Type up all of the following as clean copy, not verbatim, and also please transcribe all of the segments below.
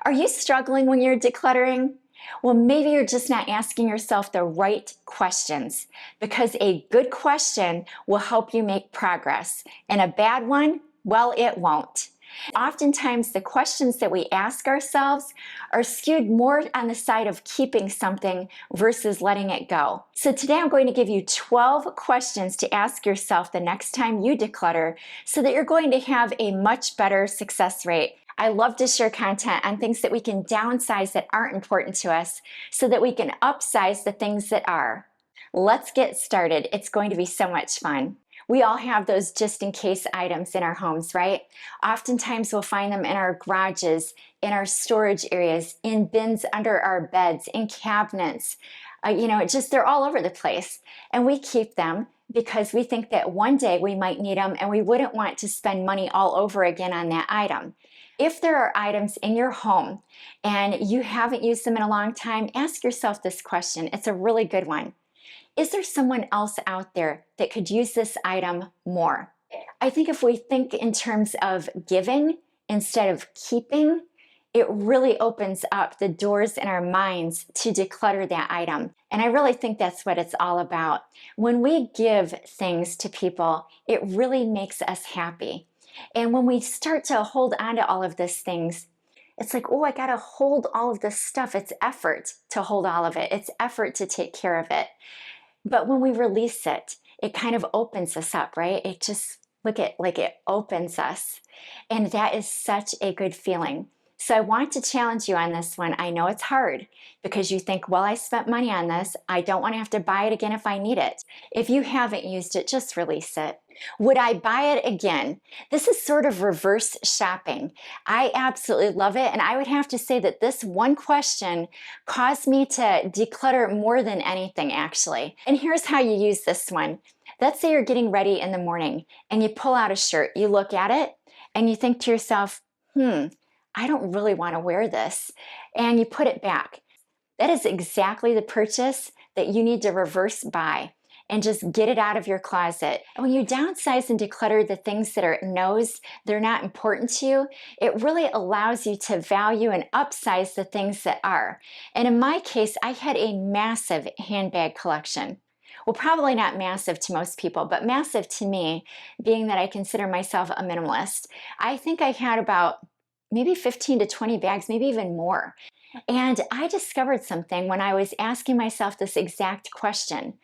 Are you struggling when you're decluttering? Well, maybe you're just not asking yourself the right questions, because a good question will help you make progress, and a bad one, well, it won't. Oftentimes, the questions that we ask ourselves are skewed more on the side of keeping something versus letting it go. So today I'm going to give you 12 questions to ask yourself the next time you declutter so that you're going to have a much better success rate. I love to share content on things that we can downsize that aren't important to us so that we can upsize the things that are. Let's get started. It's going to be so much fun. We all have those just in case items in our homes, right? Oftentimes we'll find them in our garages, in our storage areas, in bins under our beds, in cabinets. They're all over the place. And we keep them because we think that one day we might need them and we wouldn't want to spend money all over again on that item. If there are items in your home and you haven't used them in a long time, ask yourself this question. It's a really good one. Is there someone else out there that could use this item more? I think if we think in terms of giving instead of keeping, it really opens up the doors in our minds to declutter that item. And I really think that's what it's all about. When we give things to people, it really makes us happy. And when we start to hold on to all of these things, it's like, oh, I gotta hold all of this stuff. It's effort to hold all of it. It's effort to take care of it. But when we release it, it kind of opens us up, right? It just, it opens us. And that is such a good feeling. So I want to challenge you on this one. I know it's hard because you think, well, I spent money on this. I don't want to have to buy it again if I need it. If you haven't used it, just release it. Would I buy it again? This is sort of reverse shopping. I absolutely love it. And I would have to say that this one question caused me to declutter more than anything, actually. And here's how you use this one. Let's say you're getting ready in the morning and you pull out a shirt. You look at it and you think to yourself, I don't really want to wear this. And you put it back. That is exactly the purchase that you need to reverse buy and just get it out of your closet. And when you downsize and declutter the things that are no's, they're not important to you, it really allows you to value and upsize the things that are. And in my case, I had a massive handbag collection. Well, probably not massive to most people, but massive to me, being that I consider myself a minimalist. I think I had about maybe 15 to 20 bags, maybe even more. And I discovered something when I was asking myself this exact question.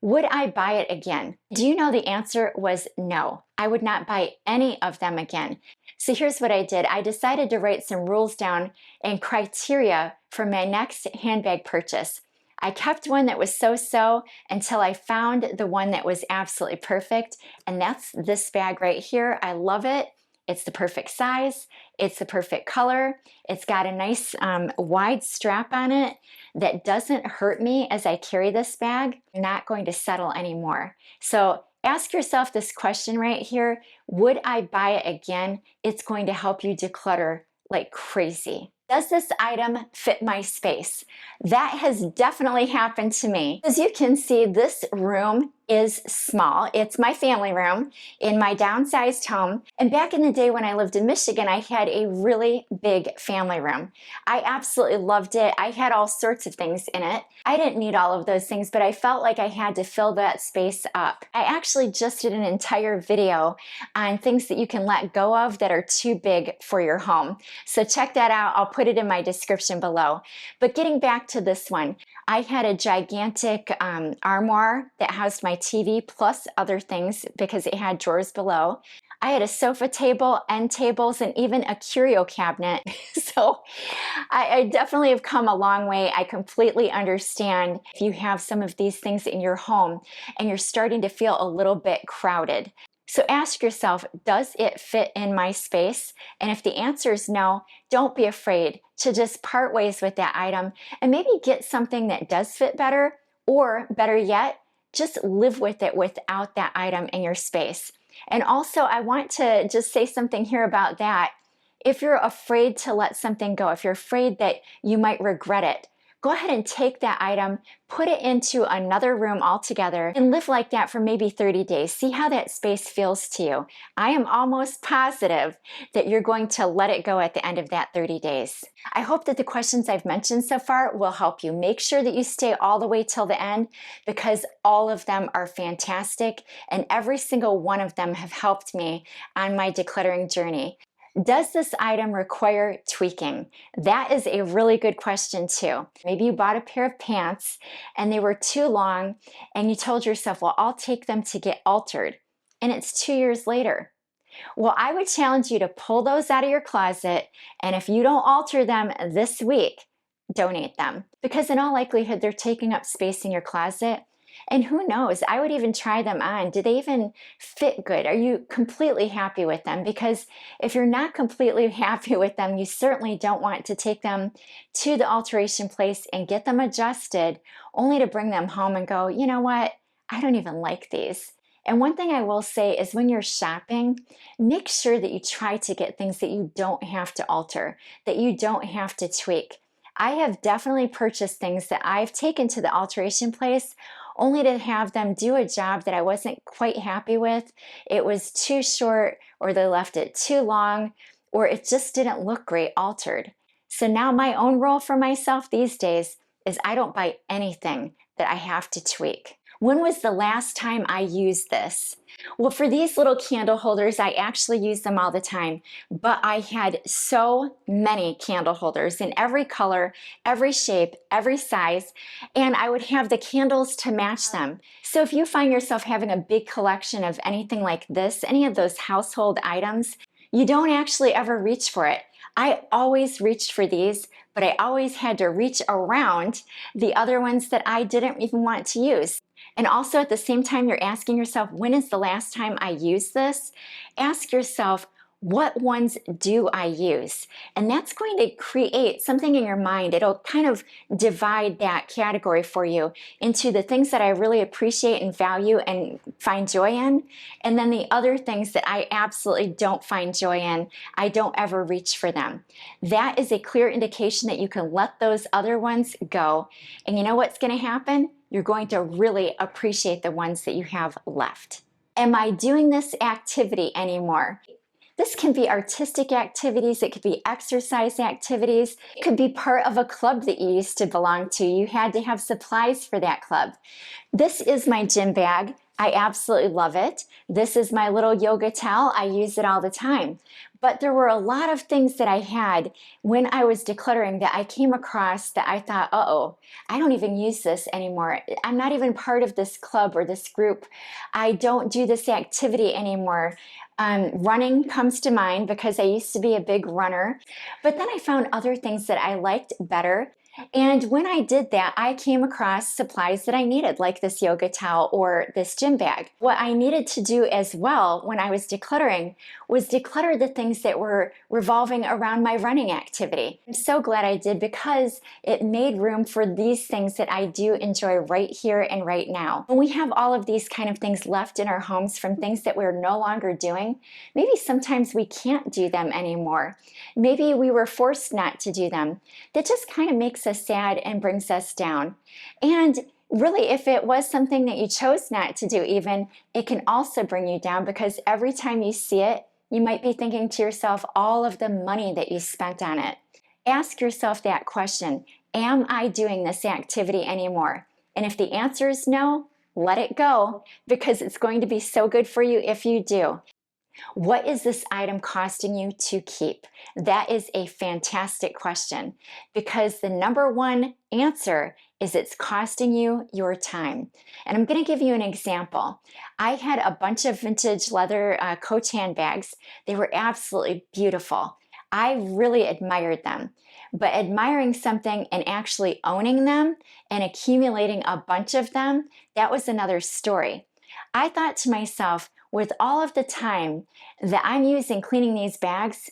Would I buy it again? Do you know the answer was no. I would not buy any of them again. So here's what I did. I decided to write some rules down and criteria for my next handbag purchase. I kept one that was so-so until I found the one that was absolutely perfect. And that's this bag right here. I love it. It's the perfect size, it's the perfect color, it's got a nice wide strap on it that doesn't hurt me as I carry this bag. I'm not going to settle anymore. So ask yourself this question right here, would I buy it again? It's going to help you declutter like crazy. Does this item fit my space? That has definitely happened to me. As you can see, this room is small. It's my family room in my downsized home. And back in the day when I lived in Michigan, I had a really big family room. I absolutely loved it. I had all sorts of things in it. I didn't need all of those things, but I felt like I had to fill that space up. I actually just did an entire video on things that you can let go of that are too big for your home. So check that out. I'll put it in my description below. But getting back to this one, I had a gigantic armoire that housed my TV plus other things because it had drawers below. I had a sofa table, end tables, and even a curio cabinet. So I definitely have come a long way. I completely understand if you have some of these things in your home and you're starting to feel a little bit crowded. So ask yourself, does it fit in my space? And if the answer is no, don't be afraid to just part ways with that item and maybe get something that does fit better, or better yet, just live with it without that item in your space. And also, I want to just say something here about that. If you're afraid to let something go, if you're afraid that you might regret it, go ahead and take that item, put it into another room altogether, and live like that for maybe 30 days. See how that space feels to you. I am almost positive that you're going to let it go at the end of that 30 days. I hope that the questions I've mentioned so far will help you. Make sure that you stay all the way till the end, because all of them are fantastic, and every single one of them have helped me on my decluttering journey. Does this item require tweaking? That is a really good question too. Maybe you bought a pair of pants and they were too long and you told yourself, well, I'll take them to get altered. And it's 2 years later. Well, I would challenge you to pull those out of your closet, and if you don't alter them this week, donate them. Because in all likelihood, they're taking up space in your closet. And who knows, I would even try them on. Do they even fit good? Are you completely happy with them? Because if you're not completely happy with them, you certainly don't want to take them to the alteration place and get them adjusted, only to bring them home and go, you know what, I don't even like these. And one thing I will say is, when you're shopping, make sure that you try to get things that you don't have to alter, that you don't have to tweak. I have definitely purchased things that I've taken to the alteration place only to have them do a job that I wasn't quite happy with. It was too short, or they left it too long, or it just didn't look great altered. So now my own rule for myself these days is I don't buy anything that I have to tweak. When was the last time I used this? Well, for these little candle holders, I actually use them all the time, but I had so many candle holders in every color, every shape, every size, and I would have the candles to match them. So if you find yourself having a big collection of anything like this, any of those household items, you don't actually ever reach for it. I always reached for these, but I always had to reach around the other ones that I didn't even want to use. And also, at the same time you're asking yourself, when is the last time I used this? Ask yourself, what ones do I use? And that's going to create something in your mind. It'll kind of divide that category for you into the things that I really appreciate and value and find joy in, and then the other things that I absolutely don't find joy in. I don't ever reach for them. That is a clear indication that you can let those other ones go. And you know what's going to happen? You're going to really appreciate the ones that you have left. Am I doing this activity anymore? This can be artistic activities, it could be exercise activities, it could be part of a club that you used to belong to. You had to have supplies for that club. This is my gym bag. I absolutely love it. This is my little yoga towel. I use it all the time. But there were a lot of things that I had when I was decluttering that I came across that I thought, uh-oh, I don't even use this anymore. I'm not even part of this club or this group. I don't do this activity anymore. Running comes to mind because I used to be a big runner, but then I found other things that I liked better. And when I did that, I came across supplies that I needed, like this yoga towel or this gym bag. What I needed to do as well when I was decluttering was declutter the things that were revolving around my running activity. I'm so glad I did, because it made room for these things that I do enjoy right here and right now. When we have all of these kind of things left in our homes from things that we're no longer doing, maybe sometimes we can't do them anymore. Maybe we were forced not to do them. That just kind of makes us sad and brings us down. And really, if it was something that you chose not to do even, it can also bring you down, because every time you see it, you might be thinking to yourself all of the money that you spent on it. Ask yourself that question, am I doing this activity anymore? And if the answer is no, let it go, because it's going to be so good for you if you do. What is this item costing you to keep? That is a fantastic question, because the number one answer is it's costing you your time. And I'm going to give you an example. I had a bunch of vintage leather Coach handbags. They were absolutely beautiful. I really admired them. But admiring something and actually owning them and accumulating a bunch of them, that was another story. I thought to myself, with all of the time that I'm using cleaning these bags,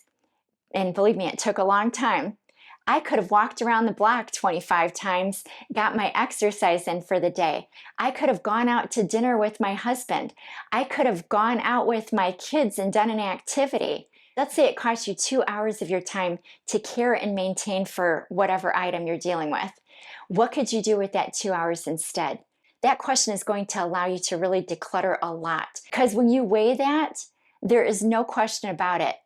and believe me, it took a long time, I could have walked around the block 25 times, got my exercise in for the day. I could have gone out to dinner with my husband. I could have gone out with my kids and done an activity. Let's say it costs you 2 hours of your time to care and maintain for whatever item you're dealing with. What could you do with that 2 hours instead? That question is going to allow you to really declutter a lot. Because when you weigh that, there is no question about it.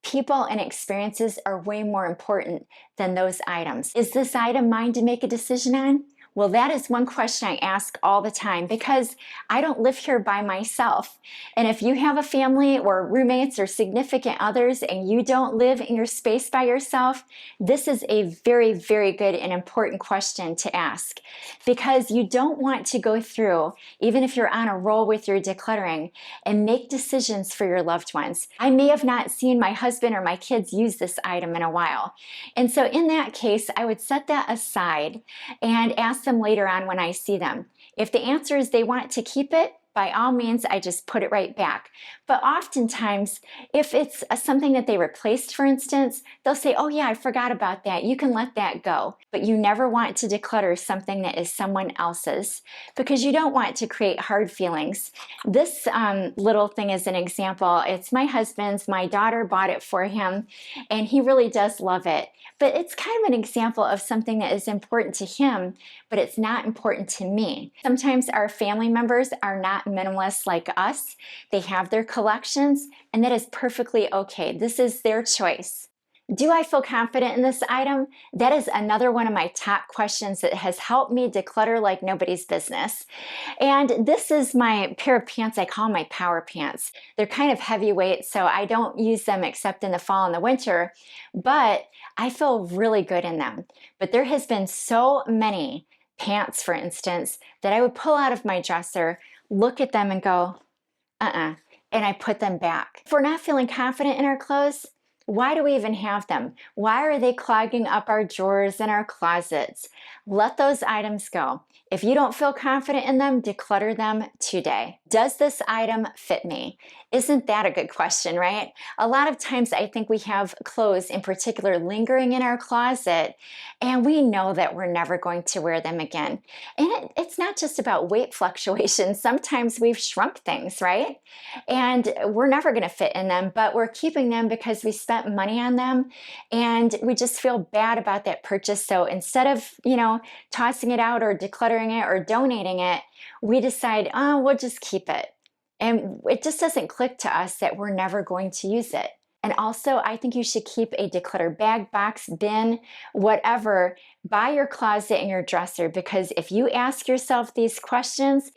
People and experiences are way more important than those items. Is this item mine to make a decision on? Well, that is one question I ask all the time because I don't live here by myself. And if you have a family or roommates or significant others and you don't live in your space by yourself, this is a very, very good and important question to ask because you don't want to go through, even if you're on a roll with your decluttering, and make decisions for your loved ones. I may have not seen my husband or my kids use this item in a while. And so in that case, I would set that aside and ask them later on when I see them. If the answer is they want to keep it, by all means, I just put it right back. But oftentimes, if it's something that they replaced, for instance, they'll say, oh yeah, I forgot about that. You can let that go. But you never want to declutter something that is someone else's because you don't want to create hard feelings. This little thing is an example. It's my husband's. My daughter bought it for him, and he really does love it. But it's kind of an example of something that is important to him, but it's not important to me. Sometimes our family members are not minimalists like us. They have their collections, and that is perfectly okay. This is their choice. Do I feel confident in this item? That is another one of my top questions that has helped me declutter like nobody's business. And this is my pair of pants I call my power pants. They're kind of heavyweight, so I don't use them except in the fall and the winter, but I feel really good in them. But there has been so many pants, for instance, that I would pull out of my dresser, look at them and go, and I put them back. If we're not feeling confident in our clothes, why do we even have them? Why are they clogging up our drawers and our closets? Let those items go. If you don't feel confident in them, declutter them today. Does this item fit me? Isn't that a good question, right? A lot of times I think we have clothes in particular lingering in our closet, and we know that we're never going to wear them again. And it's not just about weight fluctuations. Sometimes we've shrunk things, right? And we're never going to fit in them, but we're keeping them because we spent money on them, and we just feel bad about that purchase. So instead of, tossing it out or decluttering it or donating it, we decide, oh, we'll just keep it. And it just doesn't click to us that we're never going to use it. And also, I think you should keep a declutter bag, box, bin, whatever, by your closet and your dresser, because if you ask yourself these questions,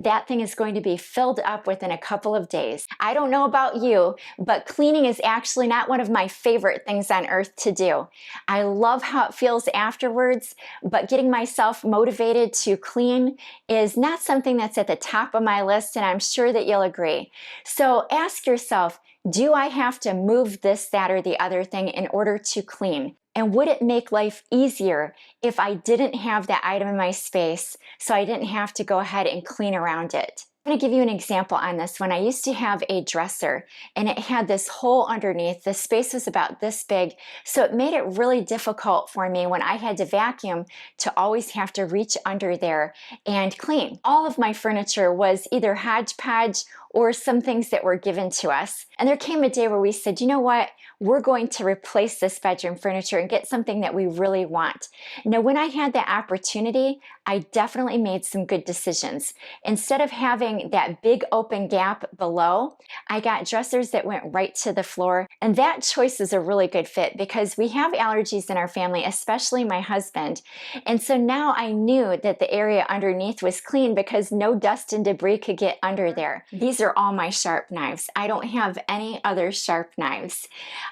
that thing is going to be filled up within a couple of days. I don't know about you, but cleaning is actually not one of my favorite things on earth to do. I love how it feels afterwards, but getting myself motivated to clean is not something that's at the top of my list, and I'm sure that you'll agree. So ask yourself, do I have to move this, that, or the other thing in order to clean? And would it make life easier if I didn't have that item in my space so I didn't have to go ahead and clean around it? I'm going to give you an example on this one. I used to have a dresser and it had this hole underneath. The space was about this big, so it made it really difficult for me when I had to vacuum to always have to reach under there and clean. All of my furniture was either hodgepodge or some things that were given to us. And there came a day where we said, you know what? We're going to replace this bedroom furniture and get something that we really want. Now, when I had that opportunity, I definitely made some good decisions. Instead of having that big open gap below, I got dressers that went right to the floor. And that choice is a really good fit because we have allergies in our family, especially my husband. And so now I knew that the area underneath was clean because no dust and debris could get under there. These are all my sharp knives. I don't have any other sharp knives.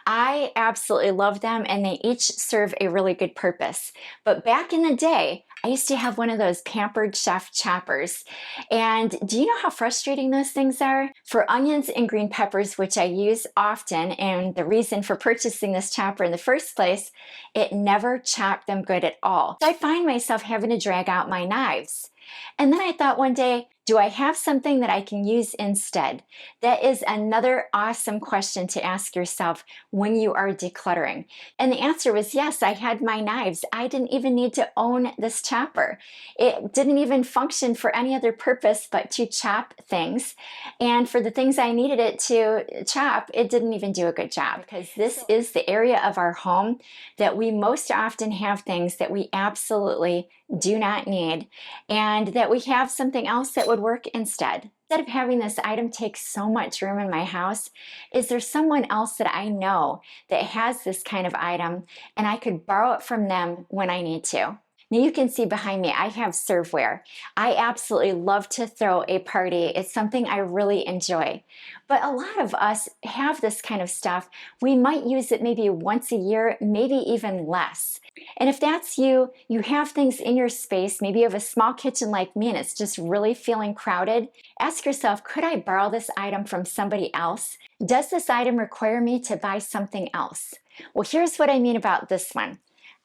I absolutely love them, and they each serve a really good purpose. But back in the day, I used to have one of those Pampered Chef choppers. And do you know how frustrating those things are? For onions and green peppers, which I use often, and the reason for purchasing this chopper in the first place, it never chopped them good at all. So I find myself having to drag out my knives. And then I thought one day, Do I have something that I can use instead? That is another awesome question to ask yourself when you are decluttering. And the answer was yes, I had my knives. I didn't even need to own this chopper. It didn't even function for any other purpose but to chop things. And for the things I needed it to chop, it didn't even do a good job, because this is the area of our home that we most often have things that we absolutely do not need, and that we have something else that would work instead. Instead of having this item take so much room in my house, is there someone else that I know that has this kind of item and I could borrow it from them when I need to? Now you can see behind me, I have serveware. I absolutely love to throw a party. It's something I really enjoy. But a lot of us have this kind of stuff. We might use it maybe once a year, maybe even less. And if that's you, you have things in your space, maybe you have a small kitchen like me and it's just really feeling crowded, ask yourself, could I borrow this item from somebody else? Does this item require me to buy something else? Well, here's what I mean about this one.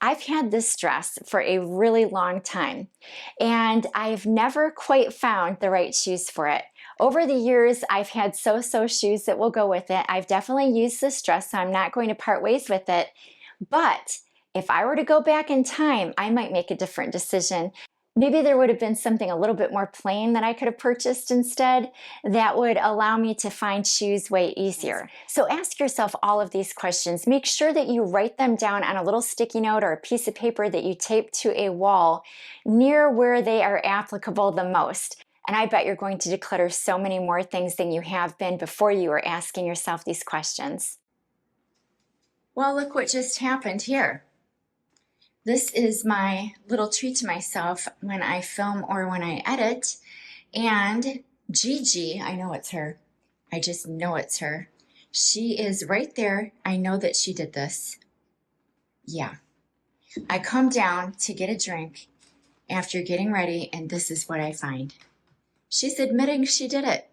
I've had this dress for a really long time, and I've never quite found the right shoes for it. Over the years, I've had so-so shoes that will go with it. I've definitely used this dress, so I'm not going to part ways with it. But if I were to go back in time, I might make a different decision. Maybe there would have been something a little bit more plain that I could have purchased instead that would allow me to find shoes way easier. So ask yourself all of these questions. Make sure that you write them down on a little sticky note or a piece of paper that you tape to a wall near where they are applicable the most. And I bet you're going to declutter so many more things than you have been before you were asking yourself these questions. Well, look what just happened here. This is my little treat to myself when I film or when I edit. And Gigi, I know it's her. I just know it's her. She is right there. I know that she did this. Yeah. I come down to get a drink after getting ready, and this is what I find. She's admitting she did it.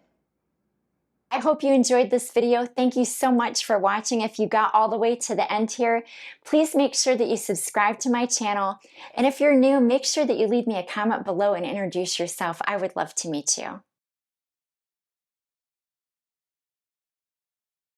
I hope you enjoyed this video. Thank you so much for watching. If you got all the way to the end here, please make sure that you subscribe to my channel. And if you're new, make sure that you leave me a comment below and introduce yourself. I would love to meet you.